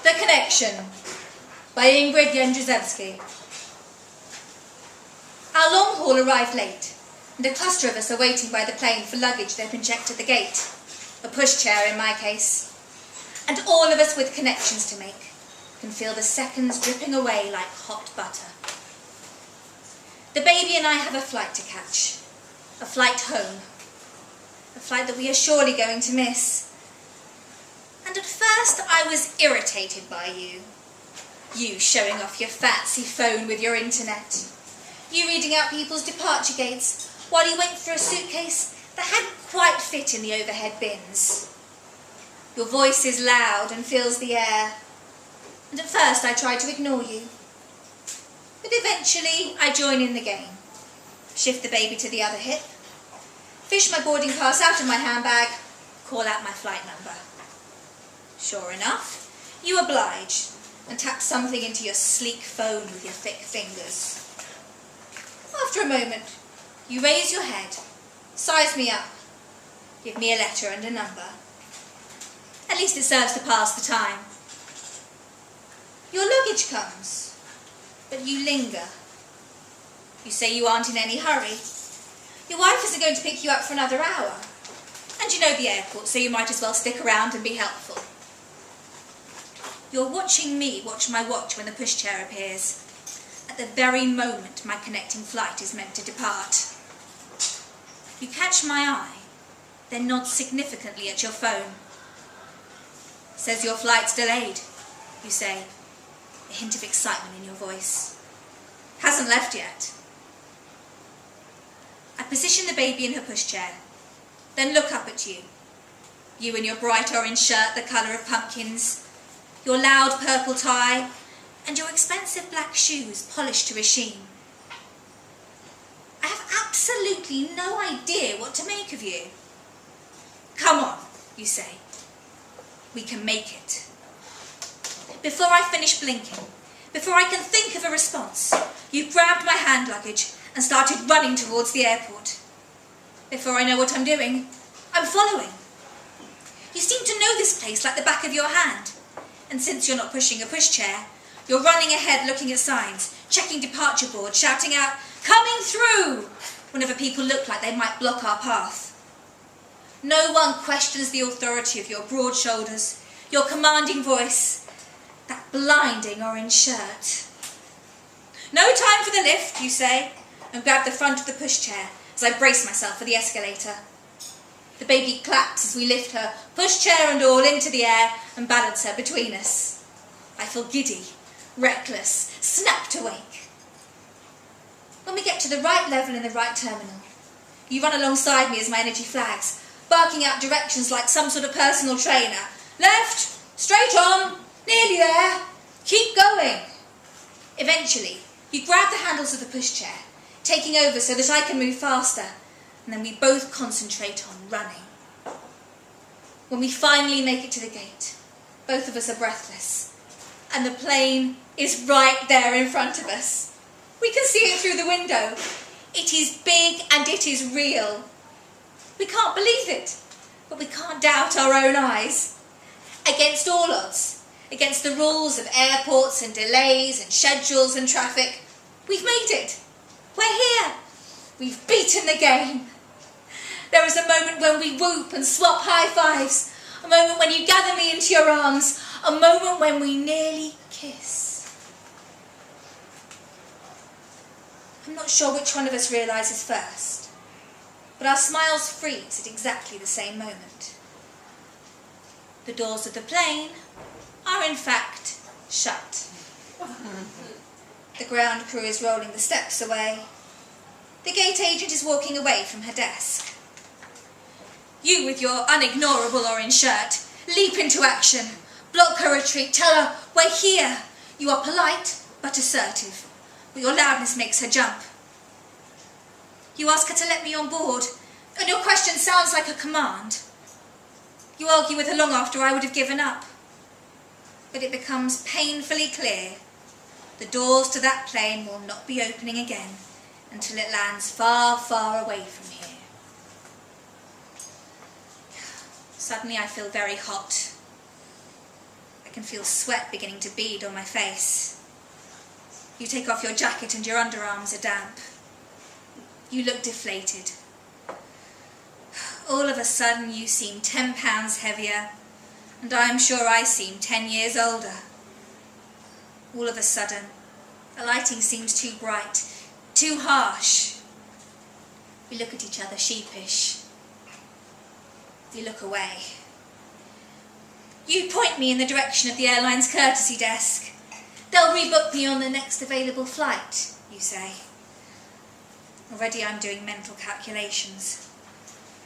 The Connection by Ingrid Jendrzejewski. Our long haul arrived late, and a cluster of us are waiting by the plane for luggage they've been checked at the gate. A pushchair in my case. And all of us with connections to make can feel the seconds dripping away like hot butter. The baby and I have a flight to catch. A flight home. A flight that we are surely going to miss. And at first I was irritated by you. You showing off your fancy phone with your internet. You reading out people's departure gates while you wait for a suitcase that hadn't quite fit in the overhead bins. Your voice is loud and fills the air. And at first I tried to ignore you. But eventually I join in the game. Shift the baby to the other hip. Fish my boarding pass out of my handbag. Call out my flight number. Sure enough, you oblige and tap something into your sleek phone with your thick fingers. After a moment, you raise your head, size me up, give me a letter and a number. At least it serves to pass the time. Your luggage comes, but you linger. You say you aren't in any hurry. Your wife isn't going to pick you up for another hour. And you know the airport, so you might as well stick around and be helpful. You're watching me watch my watch when the pushchair appears, at the very moment my connecting flight is meant to depart. You catch my eye, then nod significantly at your phone. Says your flight's delayed, you say, a hint of excitement in your voice. Hasn't left yet. I position the baby in her pushchair, then look up at you. You in your bright orange shirt, the colour of pumpkins, your loud purple tie, and your expensive black shoes polished to a sheen. I have absolutely no idea what to make of you. Come on, you say. We can make it. Before I finish blinking, before I can think of a response, you grabbed my hand luggage and started running towards the airport. Before I know what I'm doing, I'm following. You seem to know this place like the back of your hand. And since you're not pushing a pushchair, you're running ahead looking at signs, checking departure boards, shouting out, "Coming through!" whenever people look like they might block our path. No one questions the authority of your broad shoulders, your commanding voice, that blinding orange shirt. No time for the lift, you say, and grab the front of the pushchair as I brace myself for the escalator. The baby claps as we lift her, pushchair and all, into the air and balance her between us. I feel giddy, reckless, snapped awake. When we get to the right level in the right terminal, you run alongside me as my energy flags, barking out directions like some sort of personal trainer. Left, straight on, nearly there, keep going. Eventually, you grab the handles of the pushchair, taking over so that I can move faster, and then we both concentrate on running. When we finally make it to the gate, both of us are breathless, and the plane is right there in front of us. We can see it through the window. It is big and it is real. We can't believe it, but we can't doubt our own eyes. Against all odds, against the rules of airports and delays and schedules and traffic, we've made it. We're here. We've beaten the game. There is a moment when we whoop and swap high fives, a moment when you gather me into your arms, a moment when we nearly kiss. I'm not sure which one of us realises first, but our smiles freeze at exactly the same moment. The doors of the plane are in fact shut. The ground crew is rolling the steps away. The gate agent is walking away from her desk. You, with your unignorable orange shirt, leap into action, block her retreat, tell her, "We're here." You are polite, but assertive, but your loudness makes her jump. You ask her to let me on board, and your question sounds like a command. You argue with her long after I would have given up. But it becomes painfully clear the doors to that plane will not be opening again until it lands far, far away from here. Suddenly I feel very hot. can feel sweat beginning to bead on my face. You take off your jacket and your underarms are damp. You look deflated. All of a sudden you seem 10 pounds heavier, and I am sure I seem 10 years older. All of a sudden, the lighting seems too bright, too harsh. We look at each other sheepish. You look away. You point me in the direction of the airline's courtesy desk. They'll rebook me on the next available flight, you say. Already I'm doing mental calculations.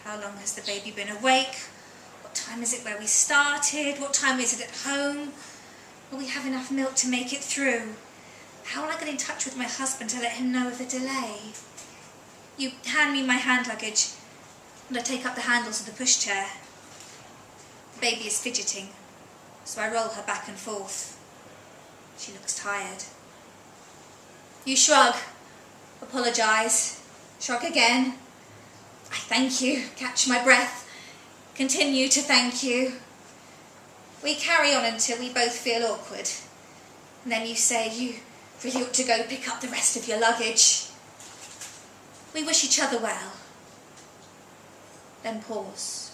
How long has the baby been awake? What time is it where we started? What time is it at home? Will we have enough milk to make it through? How will I get in touch with my husband to let him know of the delay? You hand me my hand luggage, and I take up the handles of the pushchair. The baby is fidgeting, so I roll her back and forth. She looks tired. You shrug, apologise, shrug again. I thank you, catch my breath, continue to thank you. We carry on until we both feel awkward. And then you say you really ought to go pick up the rest of your luggage. We wish each other well. Then pause.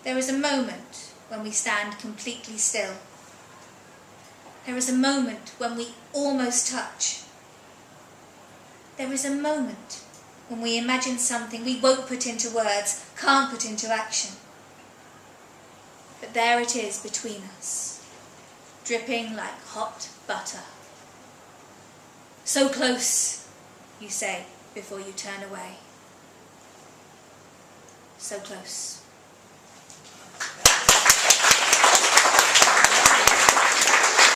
There is a moment when we stand completely still. There is a moment when we almost touch. There is a moment when we imagine something we won't put into words, can't put into action. But there it is between us, dripping like hot butter. So close, you say before you turn away. So close.